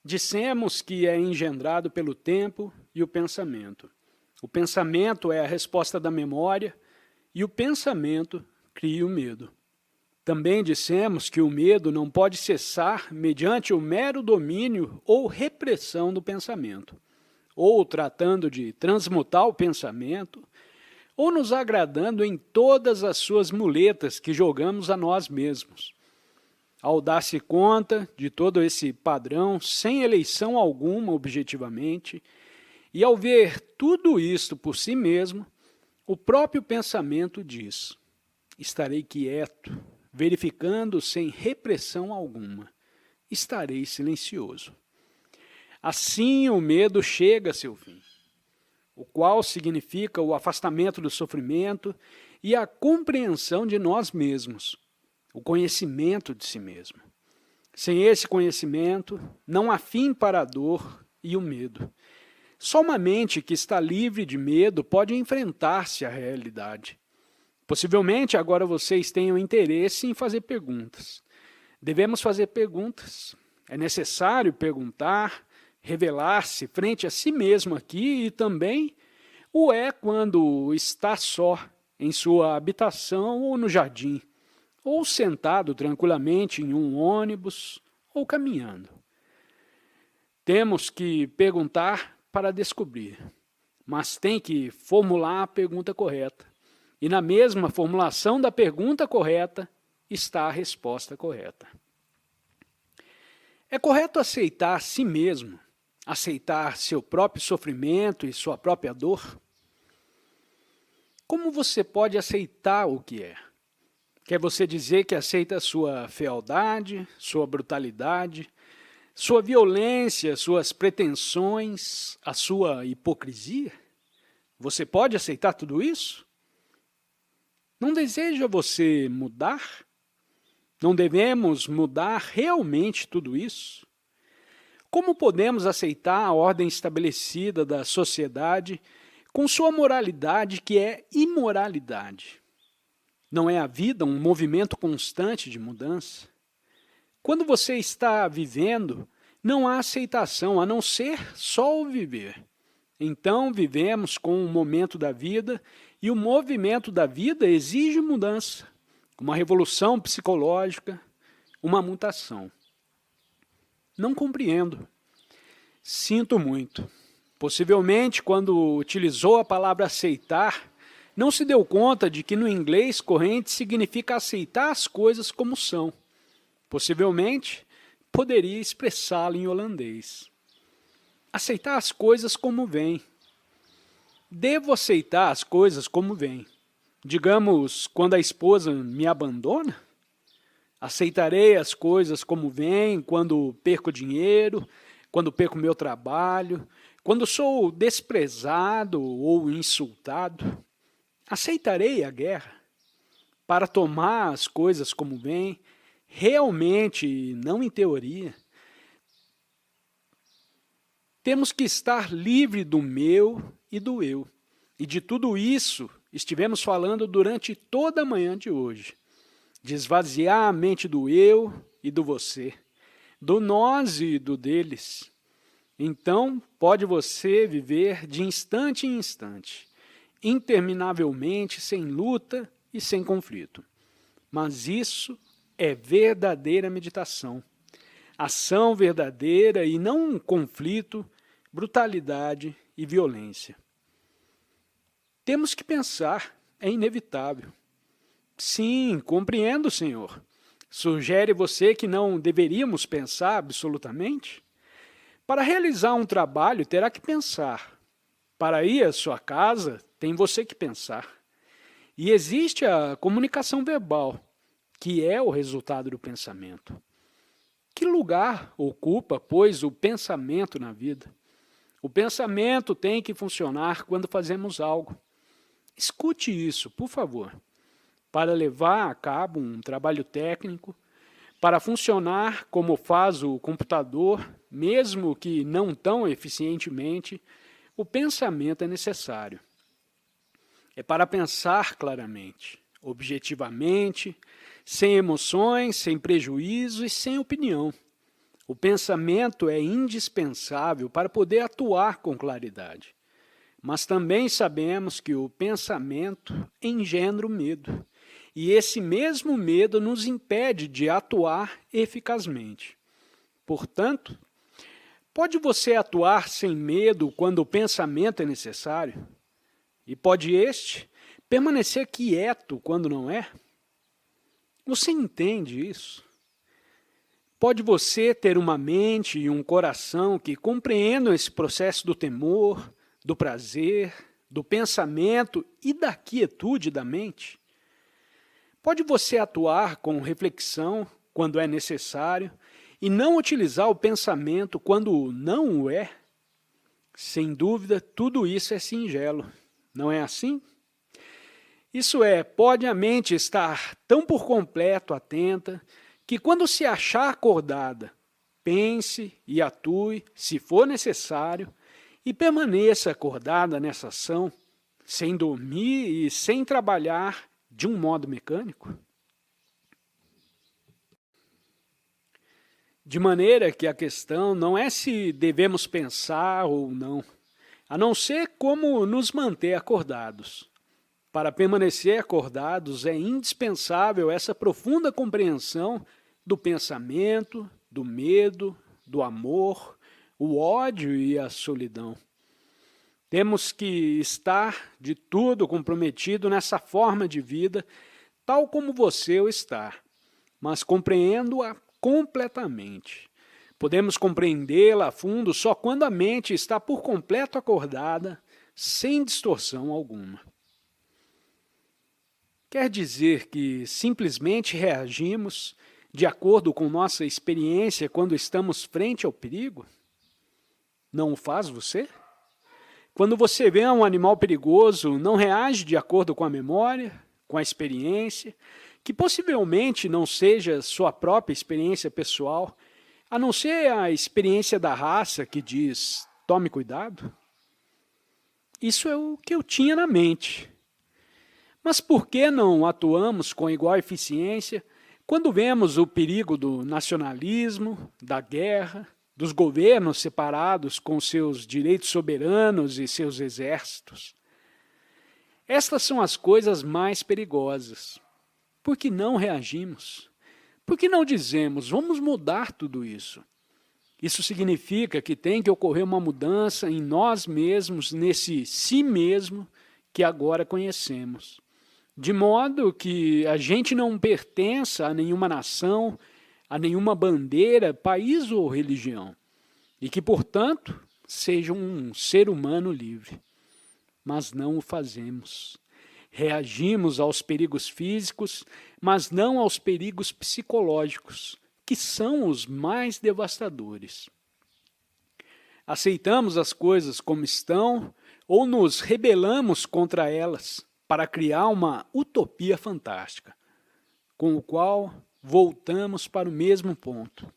Dissemos que é engendrado pelo tempo e o pensamento. O pensamento é a resposta da memória e o pensamento cria o medo. Também dissemos que o medo não pode cessar mediante o mero domínio ou repressão do pensamento, ou tratando de transmutar o pensamento, ou nos agradando em todas as suas muletas que jogamos a nós mesmos. Ao dar-se conta de todo esse padrão, sem eleição alguma objetivamente, e ao ver tudo isto por si mesmo, o próprio pensamento diz: estarei quieto, verificando sem repressão alguma, estarei silencioso. Assim o medo chega a seu fim, o qual significa o afastamento do sofrimento e a compreensão de nós mesmos, o conhecimento de si mesmo. Sem esse conhecimento, não há fim para a dor e o medo. Só uma mente que está livre de medo pode enfrentar-se à realidade. Possivelmente agora vocês tenham interesse em fazer perguntas. Devemos fazer perguntas. É necessário perguntar, revelar-se frente a si mesmo aqui e também o é quando está só em sua habitação ou no jardim, ou sentado tranquilamente em um ônibus ou caminhando. Temos que perguntar para descobrir, mas tem que formular a pergunta correta. E na mesma formulação da pergunta correta está a resposta correta. É correto aceitar a si mesmo, aceitar seu próprio sofrimento e sua própria dor? Como você pode aceitar o que é? Quer você dizer que aceita sua fealdade, sua brutalidade, sua violência, suas pretensões, a sua hipocrisia? Você pode aceitar tudo isso? Não deseja você mudar? Não devemos mudar realmente tudo isso? Como podemos aceitar a ordem estabelecida da sociedade com sua moralidade que é imoralidade? Não é a vida um movimento constante de mudança? Quando você está vivendo, não há aceitação, a não ser só o viver. Então, vivemos com o momento da vida e o movimento da vida exige mudança, uma revolução psicológica, uma mutação. Não compreendo. Sinto muito. Possivelmente, quando utilizou a palavra aceitar, não se deu conta de que no inglês corrente significa aceitar as coisas como são. Possivelmente, poderia expressá-lo em holandês. Aceitar as coisas como vêm. Devo aceitar as coisas como vêm. Digamos, quando a esposa me abandona? Aceitarei as coisas como vêm quando perco dinheiro, quando perco meu trabalho, quando sou desprezado ou insultado. Aceitarei a guerra para tomar as coisas como vêm, realmente, não em teoria. Temos que estar livre do meu e do eu. E de tudo isso estivemos falando durante toda a manhã de hoje. De esvaziar a mente do eu e do você, do nós e do deles. Então, pode você viver de instante em instante, interminavelmente, sem luta e sem conflito. Mas isso é verdadeira meditação. Ação verdadeira e não um conflito, brutalidade e violência. Temos que pensar, é inevitável. Sim, compreendo, Senhor. Sugere você que não deveríamos pensar absolutamente? Para realizar um trabalho, terá que pensar. Para ir à sua casa, tem você que pensar. E existe a comunicação verbal, que é o resultado do pensamento. Que lugar ocupa, pois, o pensamento na vida? O pensamento tem que funcionar quando fazemos algo. Escute isso, por favor. Para levar a cabo um trabalho técnico, para funcionar como faz o computador, mesmo que não tão eficientemente, o pensamento é necessário. É para pensar claramente, objetivamente, sem emoções, sem prejuízo e sem opinião. O pensamento é indispensável para poder atuar com claridade. Mas também sabemos que o pensamento engendra o medo, e esse mesmo medo nos impede de atuar eficazmente. Portanto, pode você atuar sem medo quando o pensamento é necessário? E pode este permanecer quieto quando não é? Você entende isso? Pode você ter uma mente e um coração que compreendam esse processo do temor, do prazer, do pensamento e da quietude da mente? Pode você atuar com reflexão quando é necessário e não utilizar o pensamento quando não o é? Sem dúvida, tudo isso é singelo, não é assim? Isso é, pode a mente estar tão por completo atenta que quando se achar acordada, pense e atue, se for necessário, e permaneça acordada nessa ação, sem dormir e sem trabalhar de um modo mecânico? De maneira que a questão não é se devemos pensar ou a não ser como nos manter acordados. Para permanecer acordados é indispensável essa profunda compreensão do pensamento, do medo, do amor, o ódio e a solidão. Temos que estar de tudo comprometido nessa forma de vida, tal como você o está, mas compreendo-a completamente. Podemos compreendê-la a fundo só quando a mente está por completo acordada, sem distorção alguma. Quer dizer que simplesmente reagimos de acordo com nossa experiência quando estamos frente ao perigo? Não o faz você? Quando você vê um animal perigoso, não reage de acordo com a memória, com a experiência, que possivelmente não seja sua própria experiência pessoal, a não ser a experiência da raça que diz, tome cuidado? Isso é o que eu tinha na mente. Mas por que não atuamos com igual eficiência quando vemos o perigo do nacionalismo, da guerra, dos governos separados com seus direitos soberanos e seus exércitos? Estas são as coisas mais perigosas. Por que não reagimos? Por que não dizemos, vamos mudar tudo isso? Isso significa que tem que ocorrer uma mudança em nós mesmos, nesse si mesmo que agora conhecemos. De modo que a gente não pertença a nenhuma nação, a nenhuma bandeira, país ou religião, e que, portanto, seja um ser humano livre. Mas não o fazemos. Reagimos aos perigos físicos, mas não aos perigos psicológicos, que são os mais devastadores. Aceitamos as coisas como estão ou nos rebelamos contra elas, para criar uma utopia fantástica, com o qual voltamos para o mesmo ponto.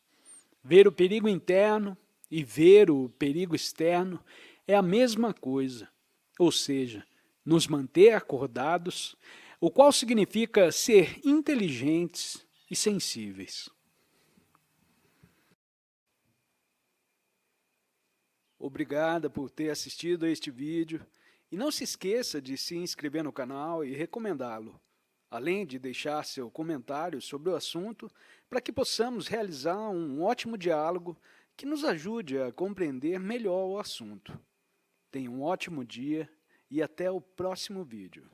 Ver o perigo interno e ver o perigo externo é a mesma coisa, ou seja, nos manter acordados, o qual significa ser inteligentes e sensíveis. Obrigada por ter assistido a este vídeo. E não se esqueça de se inscrever no canal e recomendá-lo, além de deixar seu comentário sobre o assunto para que possamos realizar um ótimo diálogo que nos ajude a compreender melhor o assunto. Tenha um ótimo dia e até o próximo vídeo.